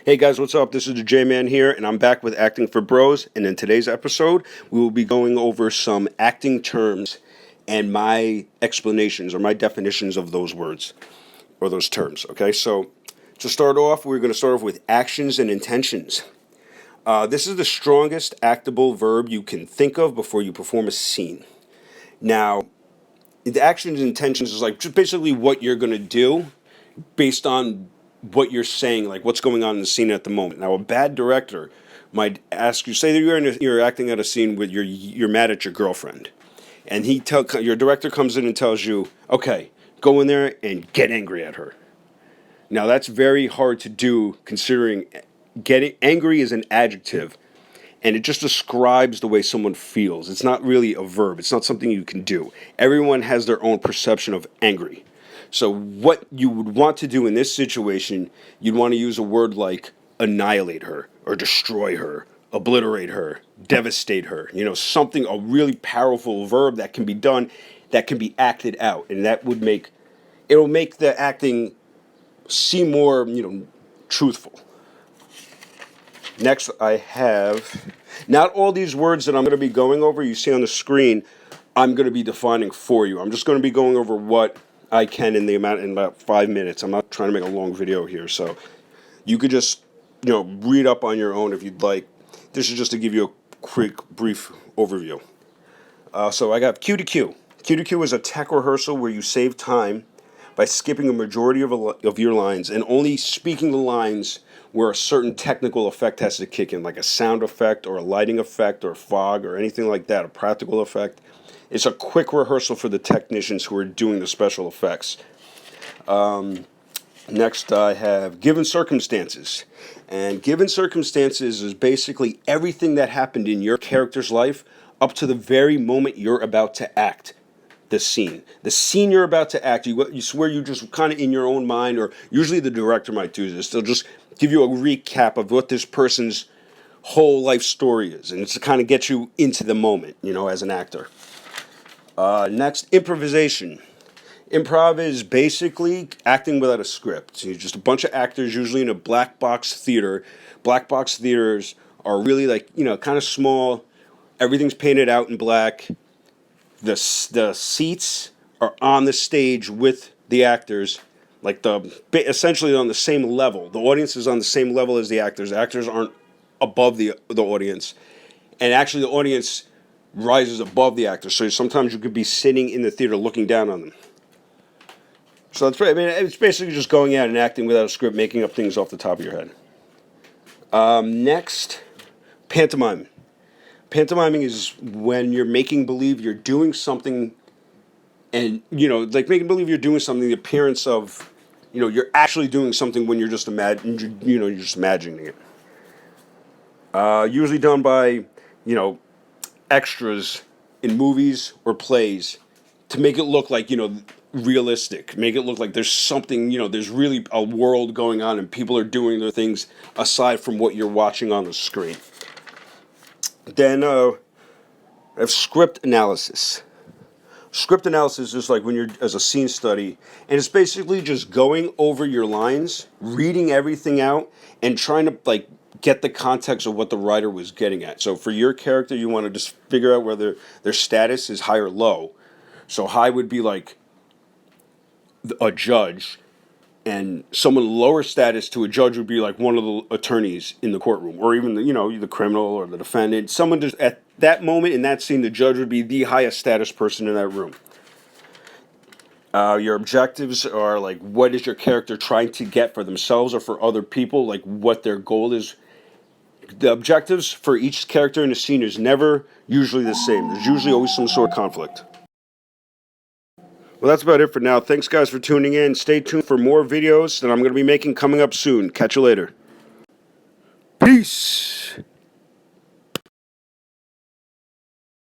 Hey guys, what's up? This is the J-Man here, and I'm back with Acting for Bros. And in today's episode, we will be going over some acting terms and my explanations or my definitions of those words or those terms. Okay, so to start off, we're going to start off with actions and intentions. This is the strongest actable verb you can think of before you perform a scene. Now, the actions and intentions is like just basically what you're going to do based on what you're saying, like what's going on in the scene at the moment. Now, a bad director might ask you, say that you're acting at a scene with you're mad at your girlfriend, and your director comes in and tells you, okay, go in there and get angry at her. Now, that's very hard to do considering getting angry is an adjective, and it just describes the way someone feels. It's not really a verb. It's not something you can do. Everyone has their own perception of angry. So what you would want to do in this situation, you'd want to use a word like annihilate her or destroy her, obliterate her, devastate her. Something, a really powerful verb that can be done, that can be acted out. And it'll make the acting seem more, truthful. Next, I have, not all these words that I'm going to be going over, you see on the screen, I'm going to be defining for you. I'm just going to be going over what I can in about 5 minutes. I'm not trying to make a long video here, so you could just, read up on your own if you'd like. This is just to give you a quick, brief overview. So I got Q to Q. Q to Q is a tech rehearsal where you save time by skipping a majority of your lines and only speaking the lines where a certain technical effect has to kick in, like a sound effect or a lighting effect or fog or anything like that, a practical effect. It's a quick rehearsal for the technicians who are doing the special effects. Next, I have given circumstances. And given circumstances is basically everything that happened in your character's life up to the very moment you're about to act the scene. The scene you're about to act, you swear you just kind of in your own mind, or usually the director might do this. They'll just give you a recap of what this person's whole life story is. And it's to kind of get you into the moment, as an actor. Next, improvisation. Improv is basically acting without a script. You're just a bunch of actors, usually in a black box theater. Black box theaters are really kind of small. Everything's painted out in black. The seats are on the stage with the actors, essentially on the same level. The audience is on the same level as the actors. The actors aren't above the audience. And actually the audience rises above the actors, so sometimes you could be sitting in the theater looking down on them. So that's right. I mean, it's basically just going out and acting without a script, making up things off the top of your head. Next, pantomime. Pantomiming is when you're making believe you're doing something, and making believe you're doing something. The appearance of, you're actually doing something when you're just you're just imagining it. Usually done by, extras in movies or plays to make it look like, realistic. Make it look like there's something, there's really a world going on and people are doing their things aside from what you're watching on the screen. Then I have script analysis. Script analysis is like when you're as a scene study, and it's basically just going over your lines, reading everything out, and trying to get the context of what the writer was getting at. So for your character, you want to just figure out whether their status is high or low. So high would be like a judge, and someone lower status to a judge would be like one of the attorneys in the courtroom, or even the criminal or the defendant. Someone just at that moment in that scene, the judge would be the highest status person in that room. Your objectives are like, what is your character trying to get for themselves or for other people? Like what their goal is. The objectives for each character in a scene is never usually the same. There's usually always some sort of conflict. Well, that's about it for now. Thanks, guys, for tuning in. Stay tuned for more videos that I'm going to be making coming up soon. Catch you later. Peace.